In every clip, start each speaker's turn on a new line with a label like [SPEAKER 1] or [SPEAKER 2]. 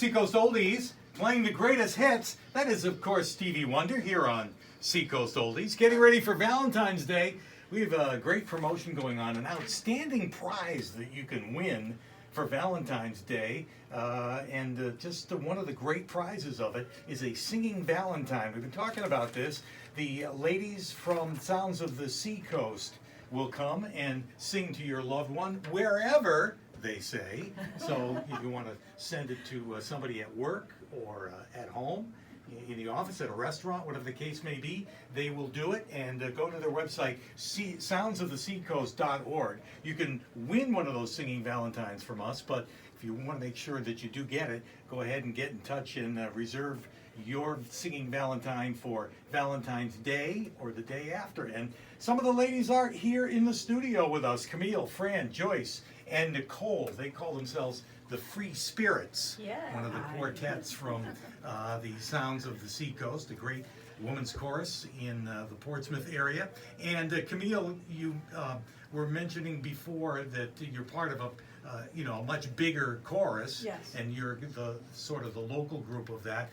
[SPEAKER 1] Seacoast Oldies, playing the greatest hits. That is, of course, Stevie Wonder here on Seacoast Oldies. Getting ready for Valentine's Day. We have a great promotion going on, an outstanding prize that you can win for Valentine's Day. Just one of the great prizes of it is a Singing Valentine. We've been talking about this. The ladies from Sounds of the Seacoast will come and sing to your loved one wherever they say. So if you want to send it to somebody at work or at home, in the office, at a restaurant, whatever the case may be, they will do it. And go to their website, soundsoftheseacoast.org. You can win one of those Singing Valentines from us, but if you want to make sure that you do get it, go ahead and get in touch and reserve your Singing Valentine for Valentine's Day or the day after. And some of the ladies are here in the studio with us: Camille, Fran, Joyce, and Nicole. They call themselves the Free Spirits, one of the quartets from the Sounds of the Seacoast, a great women's chorus in the Portsmouth area. And Camille, you were mentioning before that you're part of a much bigger chorus, and you're the sort of the local group of that.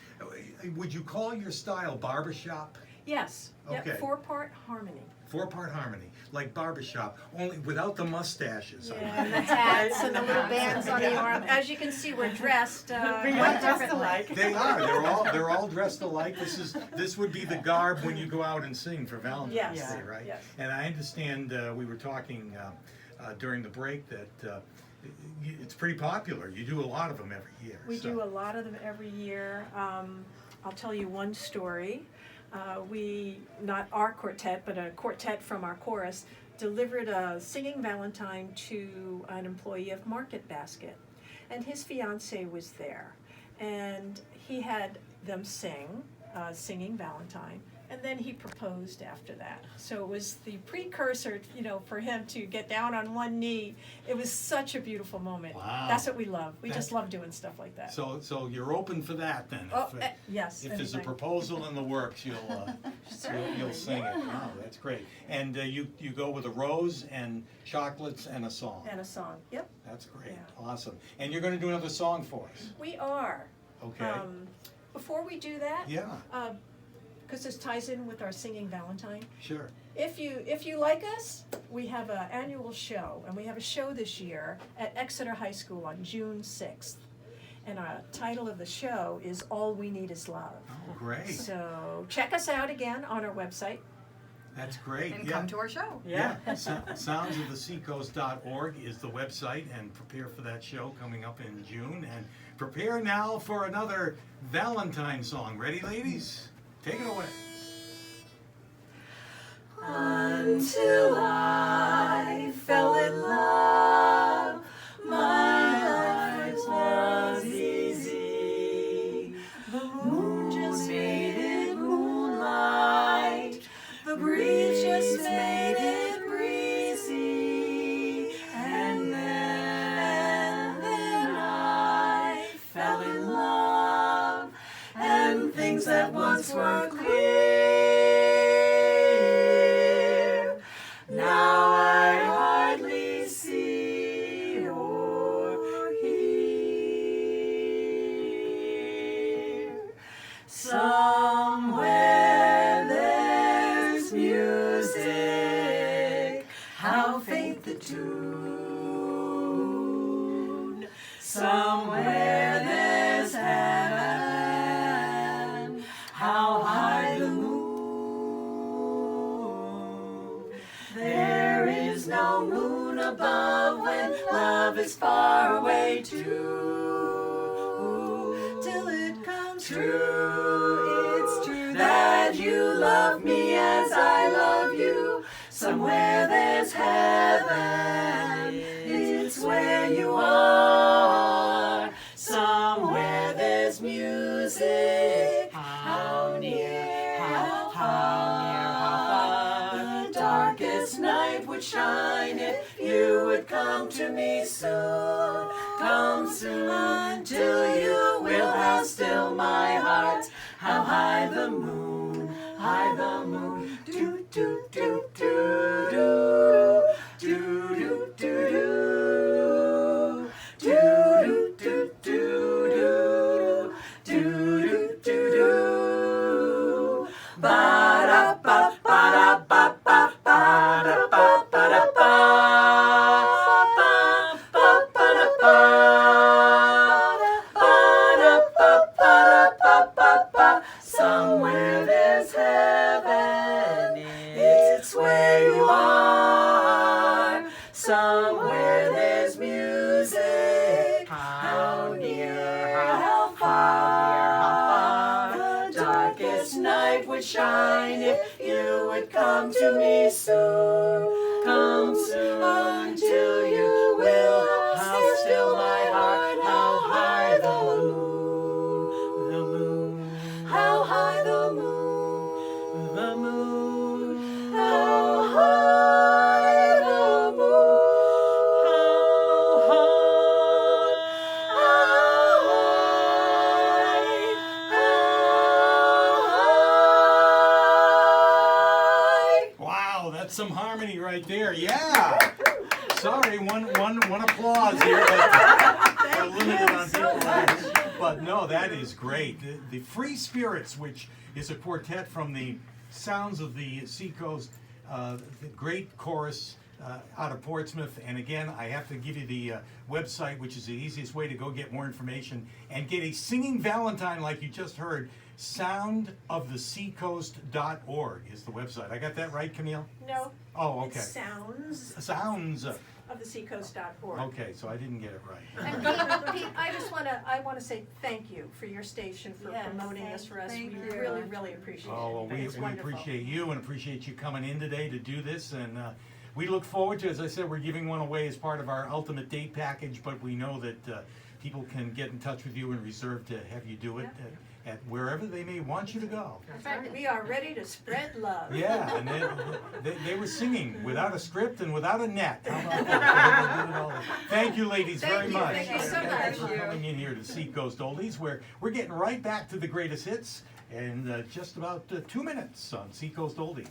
[SPEAKER 1] Would you call your style barbershop?
[SPEAKER 2] Yes.
[SPEAKER 1] Okay.
[SPEAKER 2] Yep. 4-part harmony.
[SPEAKER 1] 4-part harmony, like barbershop, only without the mustaches.
[SPEAKER 2] Yeah, and the hats and the little bands on the arm. As you can see, we're dressed quite differently.
[SPEAKER 1] They are. They're all dressed alike. This would be the garb when you go out and sing for Valentine's Day, right?
[SPEAKER 2] Yes.
[SPEAKER 1] And I understand we were talking during the break that it's pretty popular. You do a lot of them every year.
[SPEAKER 2] We do a lot of them every year. I'll tell you one story. Not our quartet, but a quartet from our chorus, delivered a Singing Valentine to an employee of Market Basket. And his fiance was there. And he had them sing, Singing Valentine. And then he proposed after that. So it was the precursor, for him to get down on one knee. It was such a beautiful moment.
[SPEAKER 1] Wow.
[SPEAKER 2] That's what we love. We just love doing stuff like that.
[SPEAKER 1] So you're open for that then?
[SPEAKER 2] Oh, yes.
[SPEAKER 1] If there's a proposal in the works, you'll sing it. Wow, that's great. And you go with a rose and chocolates and a song.
[SPEAKER 2] And a song. Yep.
[SPEAKER 1] That's great.
[SPEAKER 2] Yeah.
[SPEAKER 1] Awesome. And you're going to do another song for us.
[SPEAKER 2] We are.
[SPEAKER 1] Okay.
[SPEAKER 2] Before we do that,
[SPEAKER 1] Yeah.
[SPEAKER 2] because this ties in with our Singing Valentine.
[SPEAKER 1] Sure.
[SPEAKER 2] If you like us, we have an annual show, and we have a show this year at Exeter High School on June 6th. And our title of the show is All We Need Is Love.
[SPEAKER 1] Oh, great.
[SPEAKER 2] So check us out again on our website.
[SPEAKER 1] That's great.
[SPEAKER 3] And come to our show.
[SPEAKER 1] Yeah. Soundsoftheseacoast.org is the website, and prepare for that show coming up in June. And prepare now for another Valentine song. Ready, ladies? Take it away.
[SPEAKER 2] Until I fell in love, my life was easy. The moon just made it moonlight. The breeze just made it breezy. And then I fell in love, and things that once were clear, now I hardly see or hear. Somewhere there's music, how faint the tune. Somewhere there's heaven, how high the moon. There is no moon above when love is far away too. Till it comes true, it's true that you love me as I love you. Somewhere there's heaven, it's where you are. Somewhere there's music, how near, how far. The darkest night would shine if you would come to me soon. Come soon, till you will have still my heart. How high the moon, do do do do do do do do do do do do do. would shine if you would come to me soon. Come soon till you will. How still my heart, how high the moon, the moon, how high the moon, the moon, how high the moon, how high, how high.
[SPEAKER 1] Wow, that's some harmony right there. Yeah. Sorry, one applause here, but we're limited on people. But no, that is great. The Free Spirits, which is a quartet from the Sounds of the Seacoast, the great chorus out of Portsmouth. And again, I have to give you the website, which is the easiest way to go get more information and get a Singing Valentine like you just heard. Soundoftheseacoast.org is the website. I got that right, Camille?
[SPEAKER 3] No.
[SPEAKER 1] Oh, okay.
[SPEAKER 3] It's
[SPEAKER 1] Sounds.
[SPEAKER 3] soundsoftheseacoast.org.
[SPEAKER 1] Okay, so I didn't get it right.
[SPEAKER 3] And Pete, I want to say thank you for your station for
[SPEAKER 2] Yes,
[SPEAKER 3] promoting this for us.
[SPEAKER 2] thank
[SPEAKER 3] We
[SPEAKER 2] you.
[SPEAKER 3] really, really appreciate
[SPEAKER 1] Oh, well,
[SPEAKER 3] it.
[SPEAKER 1] we
[SPEAKER 3] It's wonderful.
[SPEAKER 1] appreciate you and appreciate you coming in today to do this. And we look forward to, as I said, we're giving one away as part of our ultimate date package, but we know that people can get in touch with you and reserve to have you do it at wherever they may want you to go.
[SPEAKER 3] In fact, we are ready to spread love.
[SPEAKER 1] Yeah, and they were singing without a script and without a net. How about that? Thank you, ladies,
[SPEAKER 3] Thank
[SPEAKER 1] very
[SPEAKER 3] you,
[SPEAKER 1] much.
[SPEAKER 3] thank you so
[SPEAKER 1] Thanks
[SPEAKER 3] much.
[SPEAKER 1] for coming in here to Seacoast Oldies, where we're getting right back to the greatest hits in just about 2 minutes on Seacoast Oldies.